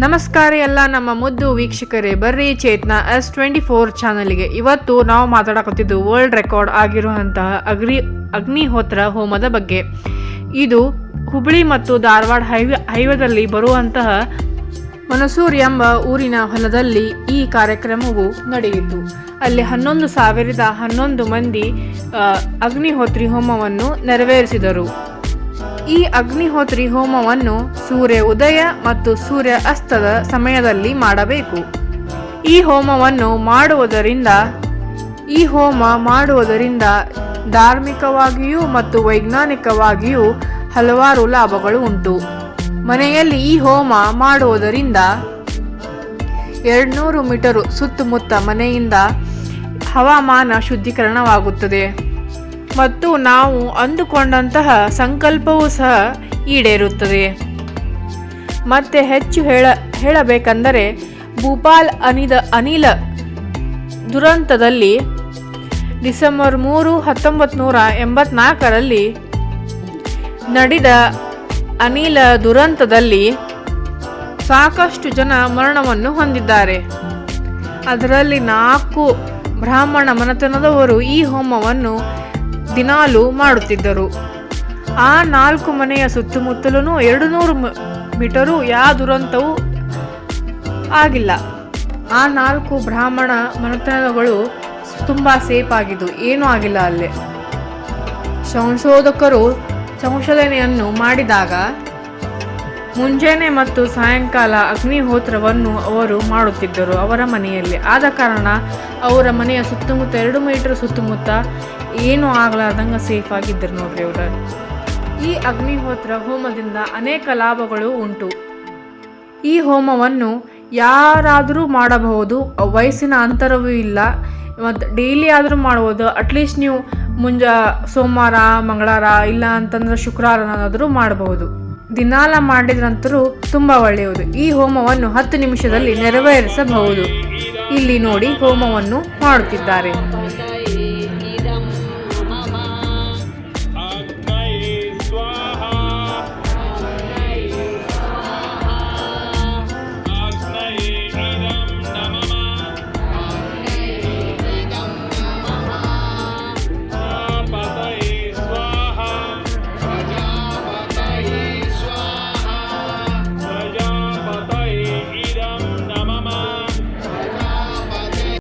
ನಮಸ್ಕಾರ ಎಲ್ಲ ನಮ್ಮ ಮುದ್ದು ವೀಕ್ಷಕರೇ, ಬರ್ರಿ ಚೇತನ S24 ಚಾನಲ್ಗೆ. ಇವತ್ತು ನಾವು ಮಾತಾಡಕತ್ತಿದ್ದು ವರ್ಲ್ಡ್ ರೆಕಾರ್ಡ್ ಆಗಿರುವಂತಹ ಅಗ್ನಿಹೋತ್ರ ಹೋಮದ ಬಗ್ಗೆ. ಇದು ಹುಬ್ಬಳ್ಳಿ ಮತ್ತು ಧಾರವಾಡ ಹೈವೇದಲ್ಲಿ ಬರುವಂತಹ ಮನಸೂರ್ ಎಂಬ ಊರಿನ ಹೊಲದಲ್ಲಿ ಈ ಕಾರ್ಯಕ್ರಮವು ನಡೆಯಿತು. ಅಲ್ಲಿ 11,011 ಮಂದಿ ಅಗ್ನಿಹೋತ್ರಿ ಹೋಮವನ್ನು ನೆರವೇರಿಸಿದರು. ಈ ಅಗ್ನಿಹೋತ್ರಿ ಹೋಮವನ್ನು ಸೂರ್ಯ ಉದಯ ಮತ್ತು ಸೂರ್ಯ ಅಸ್ತದ ಸಮಯದಲ್ಲಿ ಮಾಡಬೇಕು. ಈ ಹೋಮ ಮಾಡುವುದರಿಂದ ಧಾರ್ಮಿಕವಾಗಿಯೂ ಮತ್ತು ವೈಜ್ಞಾನಿಕವಾಗಿಯೂ ಹಲವಾರು ಲಾಭಗಳು ಉಂಟು. ಮನೆಯಲ್ಲಿ ಈ ಹೋಮ ಮಾಡುವುದರಿಂದ 200 ಮೀಟರ್ ಸುತ್ತಮುತ್ತ ಮನೆಯಿಂದ ಹವಾಮಾನ ಶುದ್ಧೀಕರಣವಾಗುತ್ತದೆ ಮತ್ತು ನಾವು ಅಂದುಕೊಂಡಂತಹ ಸಂಕಲ್ಪವೂ ಸಹ ಈಡೇರುತ್ತದೆ. ಮತ್ತೆ ಹೆಚ್ಚು ಹೇಳಬೇಕೆಂದರೆ ಭೂಪಾಲ್ ಅನಿಲ ದುರಂತದಲ್ಲಿ ಡಿಸೆಂಬರ್ 3, 1984ರಲ್ಲಿ ನಡೆದ ಅನಿಲ ದುರಂತದಲ್ಲಿ ಸಾಕಷ್ಟು ಜನ ಮರಣವನ್ನು ಹೊಂದಿದ್ದಾರೆ. ಅದರಲ್ಲಿ 4 ಬ್ರಾಹ್ಮಣ ಮನೆತನದವರು ಈ ಹೋಮವನ್ನು ದಿನಾಲೂ ಮಾಡುತ್ತಿದ್ದರು. ಆ 4 ಮನೆಯ ಸುತ್ತಮುತ್ತಲೂ 200 ಮೀಟರು ಯಾವ ದುರಂತವೂ ಆಗಿಲ್ಲ. ಆ 4 ಬ್ರಾಹ್ಮಣ ಮನೆತನಗಳು ತುಂಬ ಸೇಫ್ ಆಗಿದ್ದು, ಏನೂ ಆಗಿಲ್ಲ. ಅಲ್ಲೇ ಸಂಶೋಧಕರು ಸಂಶೋಧನೆಯನ್ನು ಮಾಡಿದಾಗ ಮುಂಜಾನೆ ಮತ್ತು ಸಾಯಂಕಾಲ ಅಗ್ನಿಹೋತ್ರವನ್ನು ಅವರು ಮಾಡುತ್ತಿದ್ದರು ಅವರ ಮನೆಯಲ್ಲಿ. ಆದ ಕಾರಣ ಅವರ ಮನೆಯ ಸುತ್ತಮುತ್ತ 2 ಮೀಟರ್ ಸುತ್ತಮುತ್ತ ಏನೂ ಆಗಲಾರ್ದಂಗೆ ಸೇಫ್ ಆಗಿದ್ದರು ನೋಡ್ರಿ ಅವರು. ಈ ಅಗ್ನಿಹೋತ್ರ ಹೋಮದಿಂದ ಅನೇಕ ಲಾಭಗಳು ಉಂಟು. ಈ ಹೋಮವನ್ನು ಯಾರಾದರೂ ಮಾಡಬಹುದು, ವಯಸ್ಸಿನ ಅಂತರವೂ ಇಲ್ಲ. ಮತ್ತು ಡೈಲಿ ಆದರೂ ಮಾಡ್ಬೋದು. ಅಟ್ಲೀಸ್ಟ್ ನೀವು ಸೋಮವಾರ, ಮಂಗಳವಾರ ಇಲ್ಲ ಅಂತಂದ್ರೆ ಶುಕ್ರವಾರನಾದರೂ ಮಾಡಬಹುದು. ದಿನಾಲ ಮಾಡಿದ್ರಂತರೂ ತುಂಬ ಒಳ್ಳೆಯದು. ಈ ಹೋಮವನ್ನು 10 ನಿಮಿಷದಲ್ಲಿ ನೆರವೇರಿಸಬಹುದು. ಇಲ್ಲಿ ನೋಡಿ ಹೋಮವನ್ನು ಮಾಡುತ್ತಿದ್ದಾರೆ.